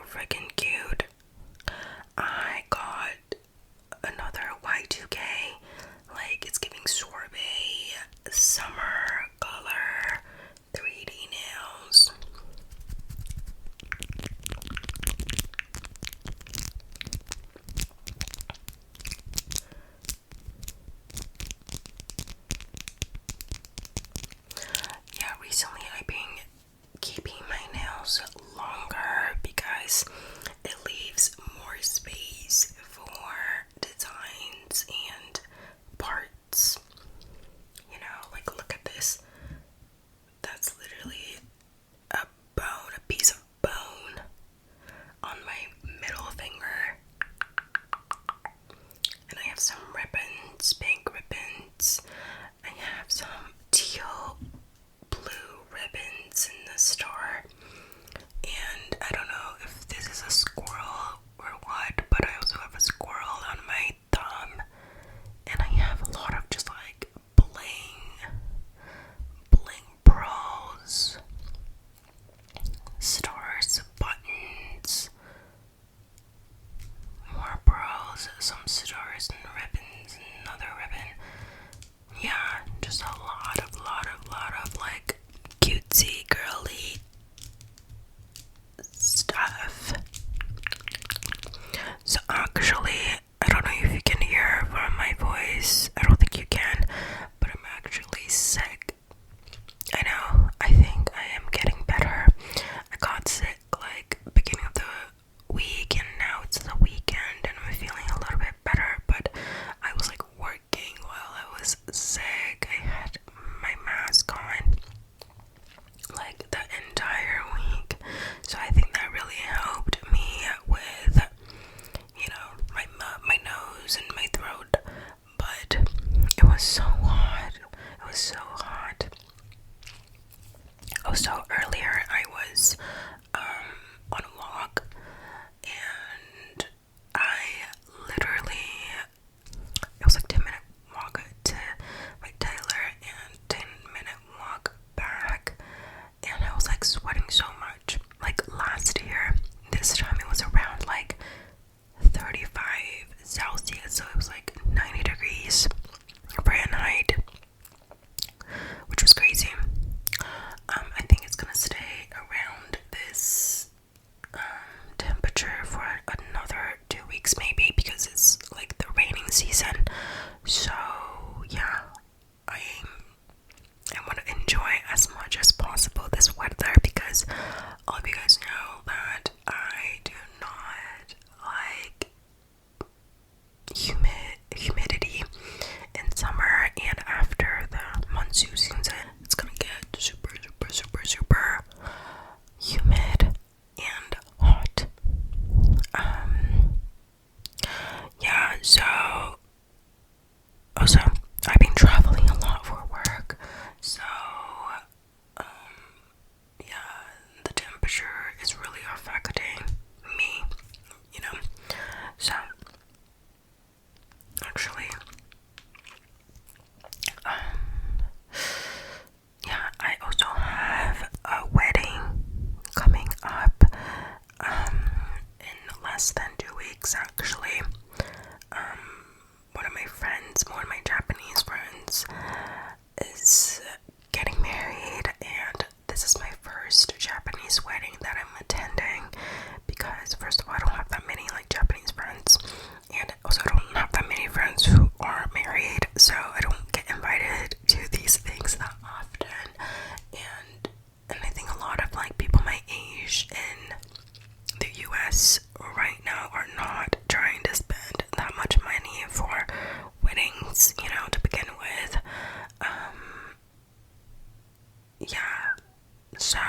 freaking cute. I got another Y2K, like it's giving sorbet, summer color, 3D nails. Yeah, recently I've been keeping my nails longer because it leaves more space for designs and parts. You know, like look at this. That's literally a bone, a piece of bone on my middle finger. And I have some ribbons, pink ribbons. I have some teal blue ribbons in the store. And I don't know if this is a squirrel or what, but I also have a squirrel on my thumb. And I have a lot of just like bling pearls, stars, buttons, more pearls, some stars and ribbons, another ribbon. Yeah, just a lot of like cutesy girly stuff. So actually, I don't know if you can hear from my voice. I don't think you can, but I'm actually sick. I know, I think I am getting better. I got sick like beginning of the week, and now it's the weekend and I'm feeling a little bit better, but I was like working while I was sick. I had my mask on like the entire week, so I think that really helped me with, you know, my nose and my throat. But it was so hot. It was so hot. Oh, so earlier I was on a walk, and I literally, it was like 10-minute walk to like Tyler and 10-minute walk back, and I was like sweating so much. Like last year, this time it was around like 35 Celsius, so it was like 90 degrees Fahrenheit, which was crazy. I think it's gonna stay around this temperature for another 2 weeks maybe, because it's like the raining season. So yeah, I want to enjoy as much as possible this weather, because all of you guys know that I do not like humidity in summer, and after the monsoon season it's gonna get super humid and hot. Yeah, so also I've been traveling a lot for work, so yeah, the temperature is really affecting me, you know. So actually, yeah, I also have a wedding coming up in less than 2 weeks actually. One of my Japanese friends is getting married, and this is my first Japanese wedding that I'm attending, because first of all, I don't have that many like Japanese friends, and also I don't have that many friends who are married, so I don't get invited to these things that often. And I think a lot of like people my age in the US right now are not trying to spend that much money for weddings, you know, to begin with. Yeah, so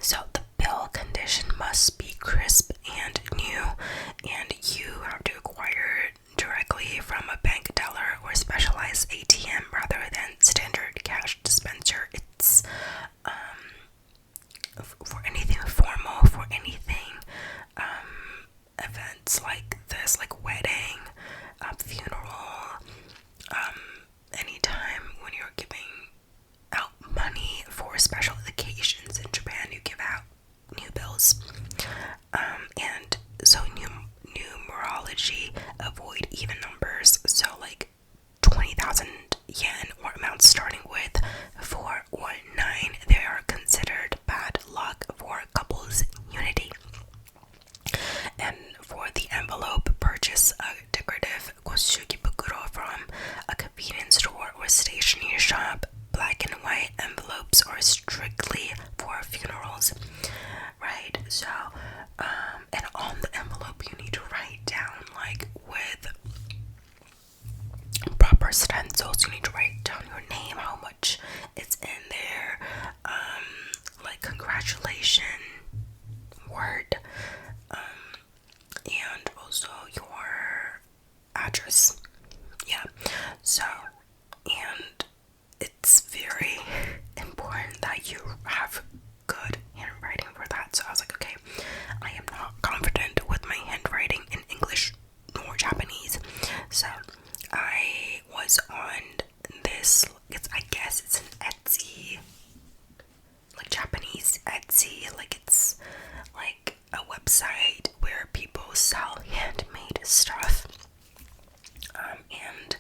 So the bill condition must be crisp and new, and you have to acquire it directly from a bank teller or specialized ATM rather than standard cash dispenser. It's for anything formal, for anything events like this, like wedding, funeral, anytime when you're giving out money for special occasions. In Japan, you give out new bills, and so numerology, avoid even numbers, so like 20,000 yen or amounts starting with 4 or 9, they are considered bad luck for couples unity. And for the envelope, purchase a decorative koshuki bukuro from a convenience store or stationery shop. Black and white envelopes are strictly for funerals, right? So, and on the envelope, you need to write down, like, with proper stencils, you need to write down your name, how much it's in there, like congratulation word, and also your address. Yeah, so, and it's very important that you have good handwriting for that. So I was like, okay, I am not confident with my handwriting in English nor Japanese. So I was on this, I guess it's an Etsy, like Japanese Etsy, like it's like a website where people sell handmade stuff. And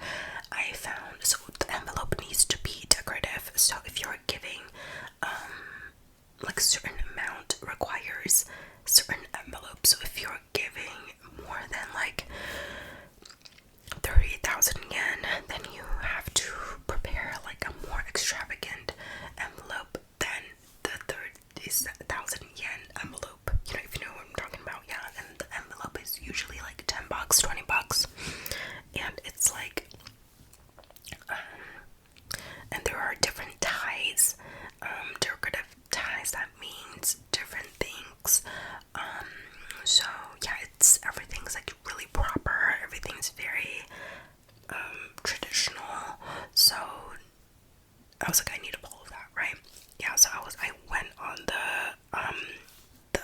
I found, so the envelope needs to be decorative. So if you're giving, like a certain amount requires certain envelopes. So if you're giving more than like 30,000 yen, then you have to prepare like a more extravagant envelope than the 30,000 yen envelope. You know, if you know what I'm talking about, yeah. And the envelope is usually like $10, $20, and it's like, and there are different ties, decorative ties. That means different things. So yeah, it's everything's like really proper. Everything's very traditional. So I was like, I need to follow that, right? Yeah. So I went on the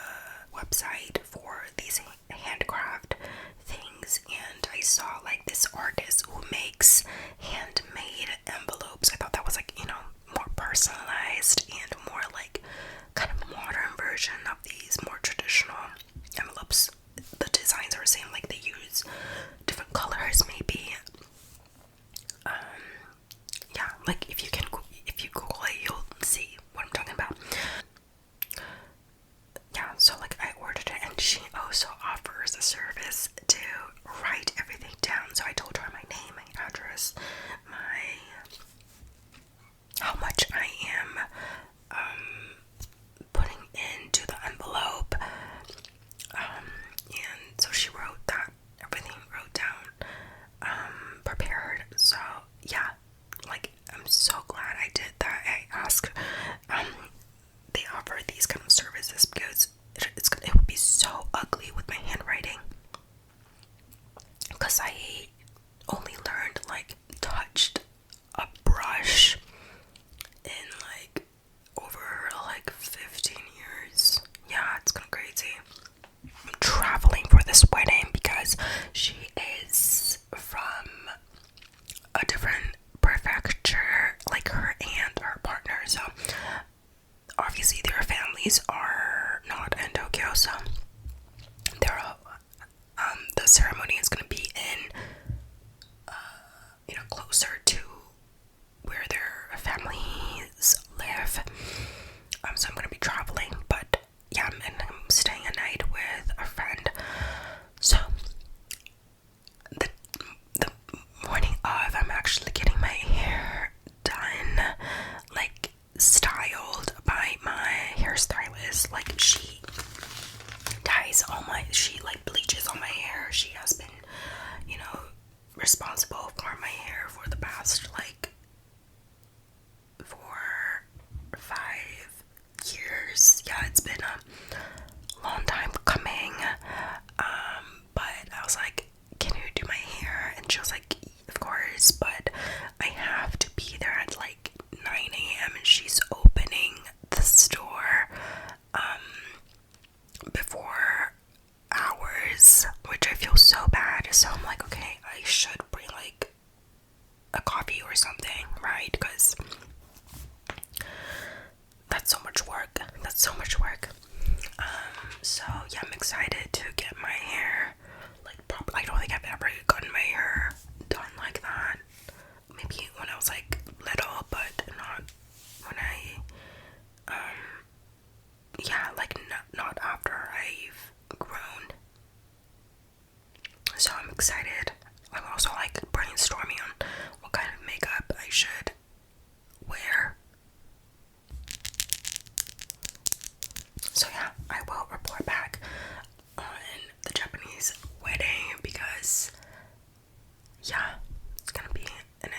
website for these handcraft things, and I saw like this artist who makes handmade envelopes. I thought that was like, you know, more personalized and more like kind of modern version of these more traditional envelopes. The designs are the same, like they use different colors maybe. Yeah, like if you Google it, you'll see what I'm talking about. Yeah, so like I ordered it, and she also offers a service to write everything down. So I told her my name, my address, how much I am putting into the envelope, and so she wrote that, everything wrote down, prepared. So yeah, like I'm so glad I did that. I asked, they offer these kind of services because it would be so ugly with my handwriting, because I only learned, like, touched a brush in like over like 15 years. Yeah, it's kind of crazy. I'm traveling for this wedding because she is from a different prefecture, like her and her partner. So obviously their families are not in Tokyo, so they're the ceremony is going to be in closer to where their families live. So I'm going to be traveling, but yeah, and I'm staying a night with a friend. So the morning of, I'm actually getting my hair done, like styled by my hairstylist. Like she like bleaches all my hair. She has been, responsible for my hair for the past like 4 or 5 years. Yeah, it's been So I'm like, okay, I should bring like a coffee or something, right? Because that's so much work. That's so much work. So yeah, I'm excited to get my hair like proper. I don't think I've ever gotten my hair done like that. Maybe when I was like little, but not when yeah, like not after I've grown. So I'm excited. I'm also like brainstorming on what kind of makeup I should wear. So yeah, I will report back on the Japanese wedding because yeah, it's gonna be an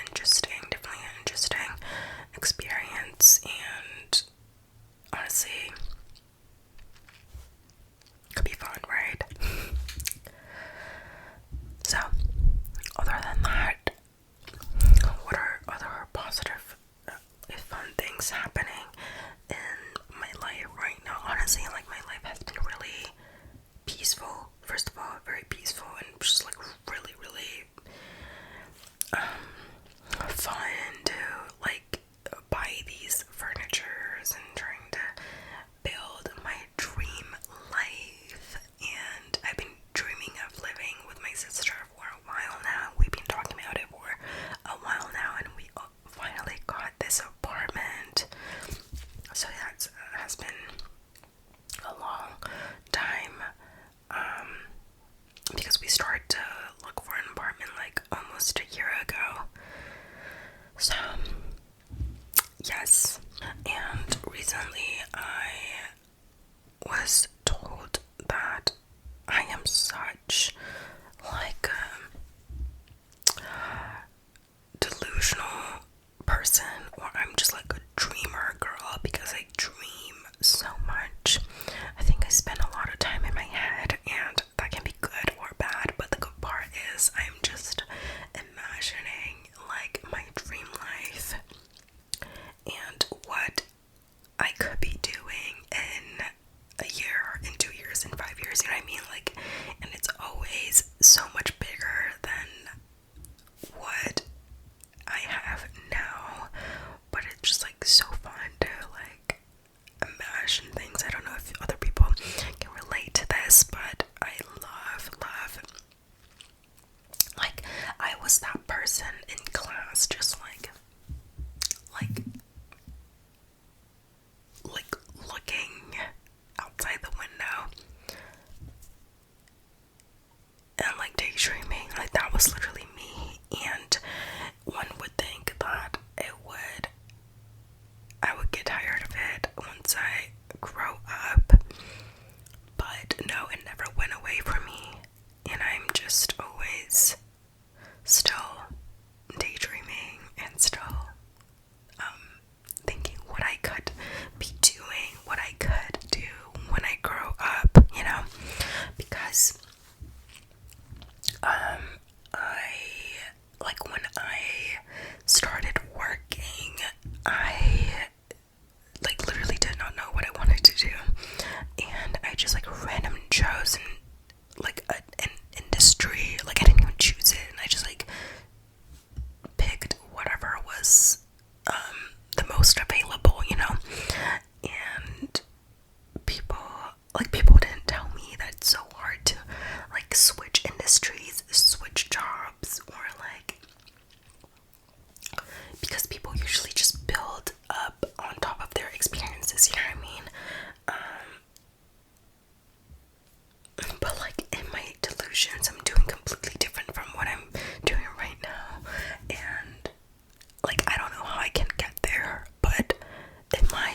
definitely an interesting experience, and honestly, could be fun, right? So, other than that, what are other positive, fun things happening in my life right now? Honestly, like my life has been really peaceful. First of all, very peaceful and just like really, really fun to like buy these furnitures and trying to build my dream life. And I've been dreaming of living with my sister for a while now. We've been talking about it for a while now, and we finally got this apartment. So that has been a long time, because we started to look for an apartment like almost a year ago. So yes, and recently I was told that I am such like delusional person, or I'm just like a dreamer girl because I dream so much. I think I spend a lot of time in my head, and that can be good or bad, but the good part is I'm just imagining like my dream life and what I could be doing in a year, in 2 years, in 5 years, you know what I mean? Like, and it's always so much bigger than what I have now, but it's just like so fun to like imagine things. I don't know if other people can relate to this, but I love like I was that person in class, just like looking outside the window and like daydreaming. Like that was literally me, and one would think that I would get tired of it once I grow up, but no, it never went away from me, and I'm just always still daydreaming and still thinking what I could be doing, what I could do when I grow up, you know, because I like when I started working, I like literally did not know what I wanted to do, and I just like random chose like an industry. Like I didn't even choose it, and I just like picked whatever was the most available, you know. And people didn't tell me that it's so hard to like switch industries, switch jobs, or like, because people usually just build up on top of their experiences, you know what I mean? But like in my delusions, I'm doing completely different from what I'm doing right now, and like I don't know how I can get there, but in my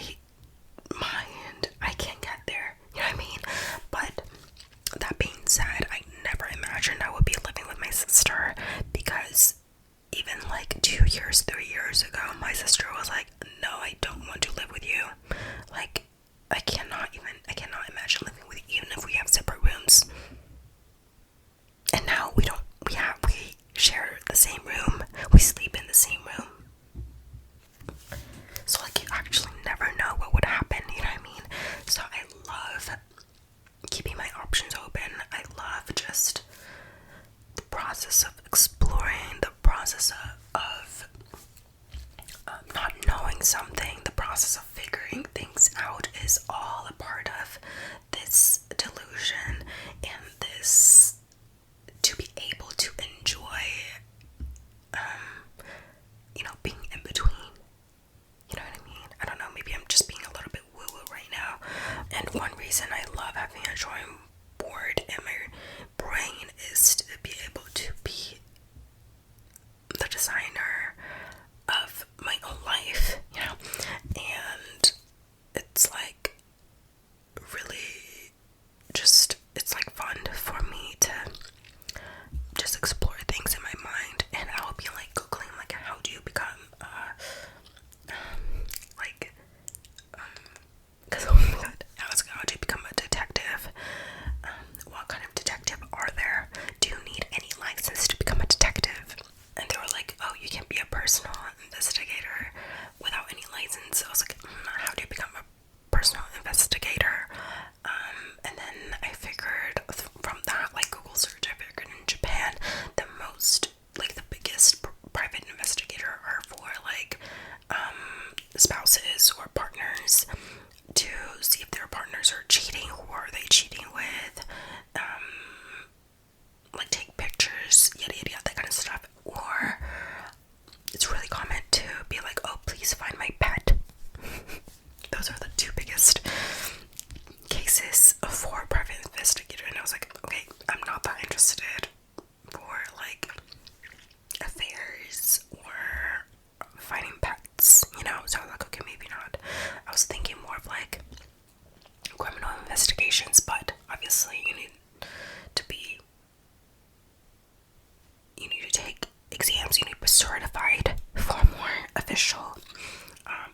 mind I can get there, you know what I mean? But that being said, I never imagined I would be living with my sister, because even like 2 years, 3 years ago, my sister was like, no, I don't want to live with you. Like, I cannot imagine living with you, even if we have separate rooms. And now we share the same room. We sleep in the same room. So like, you actually never know what would happen, you know what I mean? So I love keeping my options open. I love drawing board, and my brain is to be able to be the designer of my own life, you know. And it's like really just, it's like fun for me to just explore things in my mind. And I'll be like googling like how do you become like because oh my god, how do you become a detective? What kind of detective are there? Do you need any license to become a detective? And they were like, oh, you can be a personal investigator without any license. I was like, how do you become a personal investigator? And then I figured from that, like Google search, I figured in Japan, the most, like the biggest private investigator are for like spouses or partners, to see if their partners are cheating, who are they cheating with, like take pictures, yada yada yada, that kind of stuff. Or it's really common to be like, oh, please find my pet. Those are the two biggest cases for private investigator. And I was like, okay, I'm not that interested for like affairs or finding pets, you know. So I was like, okay, maybe not. I was thinking more of like criminal investigations, but obviously you need to take exams, you need to be certified for more official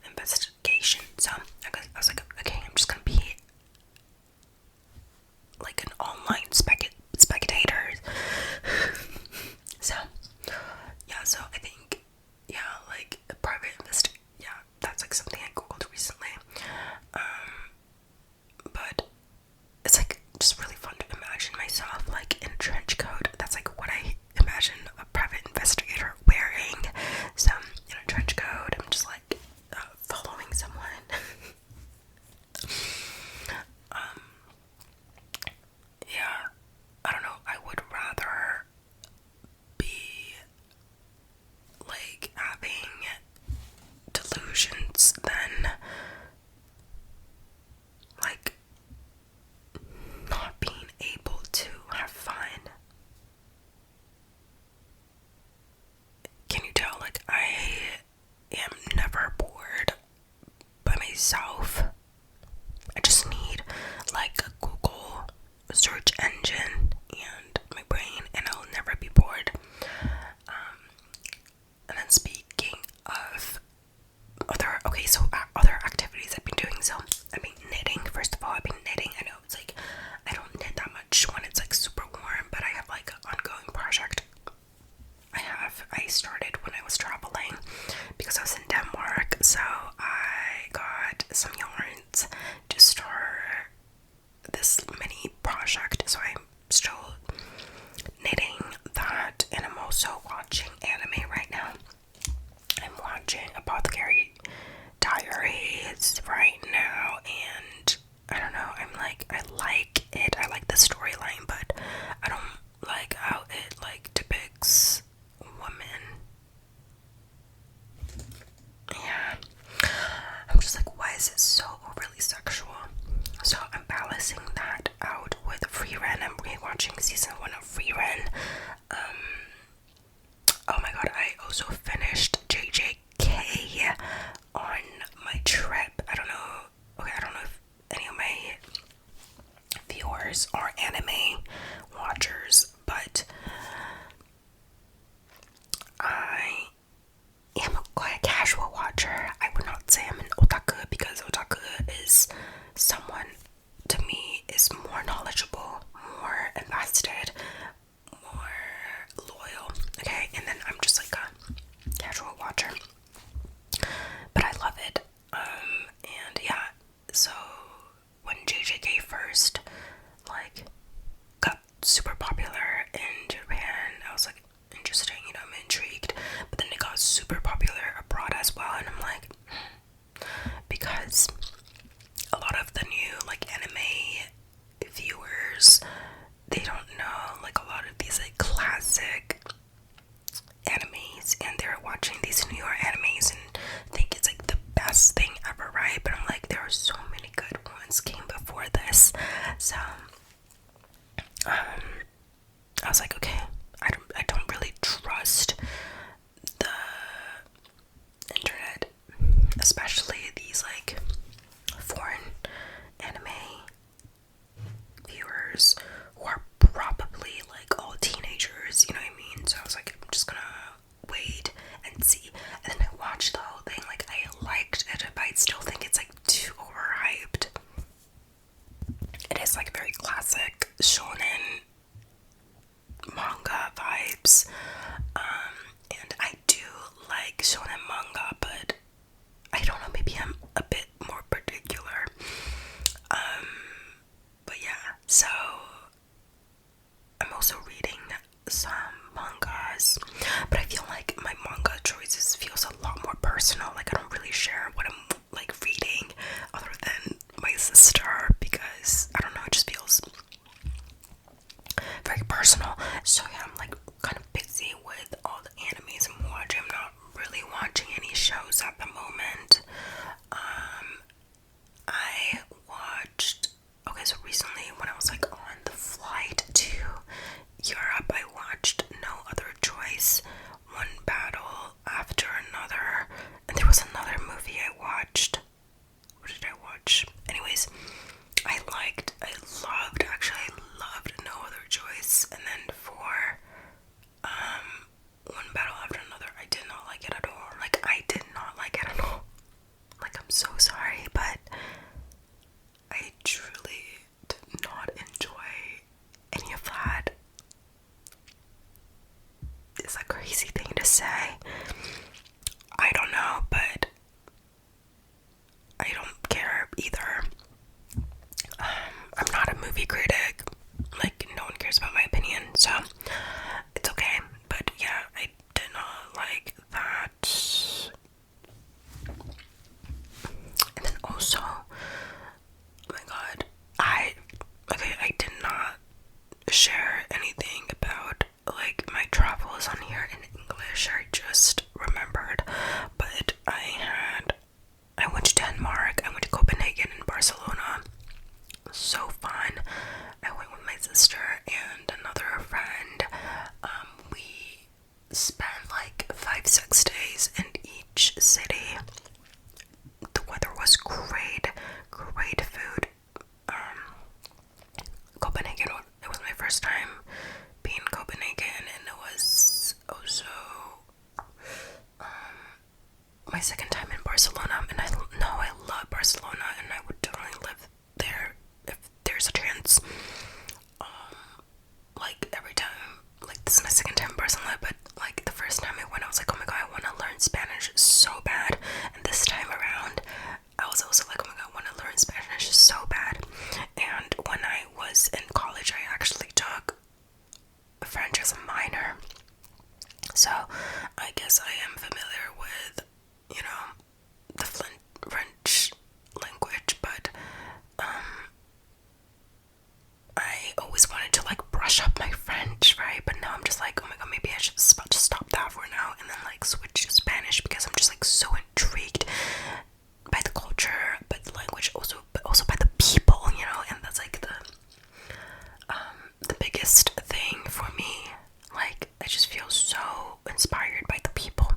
investigation. So I was like, okay, I'm just gonna be like an online spectator. So yeah, so I think, yeah, like a private yeah, that's like something I googled recently. But it's like just really fun to imagine myself like in a trench coat. That's like what I imagine a private investigator wearing. So in a trench coat, I'm just like following someone. Yeah, I don't know. I would rather be like having delusions than like not being able to have fun. Can you tell? Like, I am never bored by myself. I just need like a Google search engine and my brain, and I'll never be bored. And then speaking of other activities I've been doing. So I've been knitting. First of all, I've been knitting. I know it's like I don't knit that much when it's like super warm, but I have like an ongoing project. I started when I was traveling because I was in Denmark, so I got some yarns to start this mini project. So I'm still knitting that, and I'm also watching anime right now. I'm watching Apothecary Diaries right now, and I don't know, I like it. I like the storyline, but I don't like how it like depicts women. Yeah. I'm just like, why is it so overly sexual? So I'm balancing that out with Free Ren. I'm rewatching season 1 of Free Ren. Oh my god, I also finished JJK on my trip. I don't know if any of my viewers are anime watchers, but I am quite a casual watcher. I would not say I'm an otaku, because otaku is someone, to me, is more knowledgeable, more invested, more loyal, okay? And then I'm just like a casual watcher, but I love it. And yeah, so when JJK first like got super popular in Japan, I was like, interesting, you know, I'm intrigued. But then it got super popular abroad as well, and I'm like, because a lot of the new like like very classic shonen manga vibes. And I do like shonen manga, but I don't know, maybe I'm a bit more particular. But yeah, so I'm also reading some mangas, but I feel like my manga choices feels a lot more personal. Like I don't really share what I'm like reading other than my sister, because I don't know, it just feels very personal. So yeah, I'm like kind of busy with all the animes I'm watching. I'm not really watching any shows at the moment. I watched, okay, so recently when I was like on the flight to Europe, I watched No Other Choice, one battle after another, and there was another movie I watched. What did I watch? Anyways, I loved No Other Choice, and then for one battle after another, I did not like it at all. Like, I did not like it at all. Like, I'm so sorry, but I truly did not enjoy any of that. It's a crazy thing to say. I don't know, but I don't care either. I'm not a movie critic. Like, no one cares about my opinion, so it's okay. But yeah, I did not like that. And then also, oh my god, I did not share anything about like my travels on here in English. I just remembered, but I went to Denmark, I went to Copenhagen and Barcelona. So fun. I went with my sister and another friend. We spent like 5-6 days in each city. The weather was great, great food. Copenhagen, it was my first time being in Copenhagen, and it was also my second time in Barcelona, and I love Barcelona, and I would totally live there if there's a chance. Like every time, like this is my second time in Barcelona, but like the first time I went, I was like, oh my god, I want to learn Spanish so bad. And this time around, I was also like, oh my god, I want to learn Spanish so bad. And when I was in college, I actually took French as a minor, so I guess I am familiar with, you know, the French language, but I always wanted to like brush up my French, right? But now I'm just like, oh my god, maybe I should just stop that for now and then like switch to Spanish, because I'm just like so intrigued by the culture, by the language, but also by the people, you know. And that's like the biggest thing for me. Like, I just feel so inspired by the people.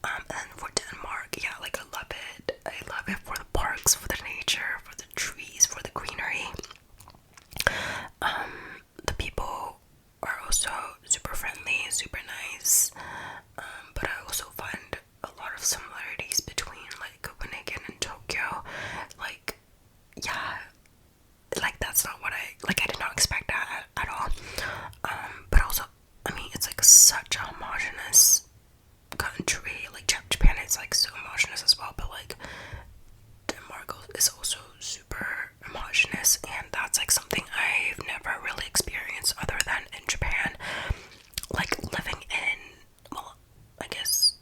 And for Denmark, yeah, like I love it. I love it for the parks, for the nature, for the trees, for the greenery. The people are also super friendly, super nice. But I also find a lot of similarities between like Copenhagen and Tokyo. Like, yeah, like that's not what I did not expect that at all. But also, I mean, it's like such a homogenous country. Like Japan is like so homogenous as well, but like Denmark is also super homogenous, and that's like something I've never really experienced other than in Japan. Like living in, well, I guess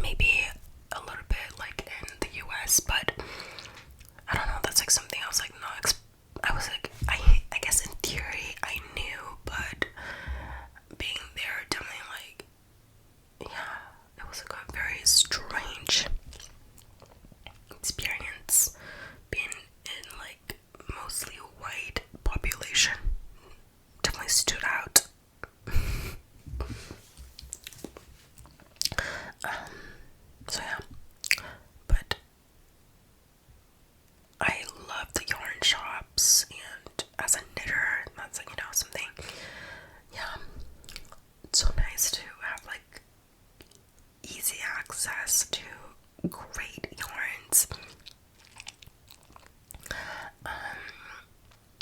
maybe a little bit like in the US, but I don't know, that's like something I was like not I was like, I guess in theory I knew, but being there definitely like, yeah, it was like a very strange experience being in like mostly white population. Definitely stood out. So yeah, but I love the yarn shops, and as a knitter, that's like, you know, something, yeah, it's so nice to have like easy access to great yarns.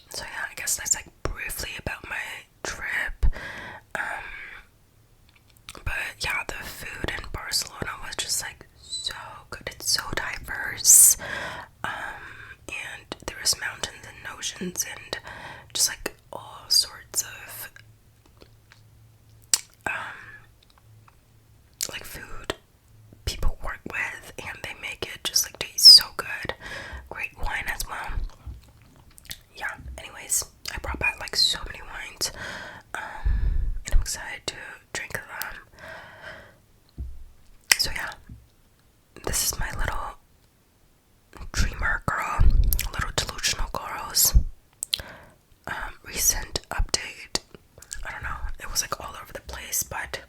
So yeah, guess that's like briefly about my trip. But yeah, the food in Barcelona was just like so good. It's so diverse. And there was mountains and oceans and just like all sorts of like food people work with, and they make it just like taste so good. Great wine as well. Yeah, anyways, I brought back like so many wines, and I'm excited to drink them. So yeah, this is my little dreamer girl, little delusional girls recent update. I don't know, it was like all over the place, but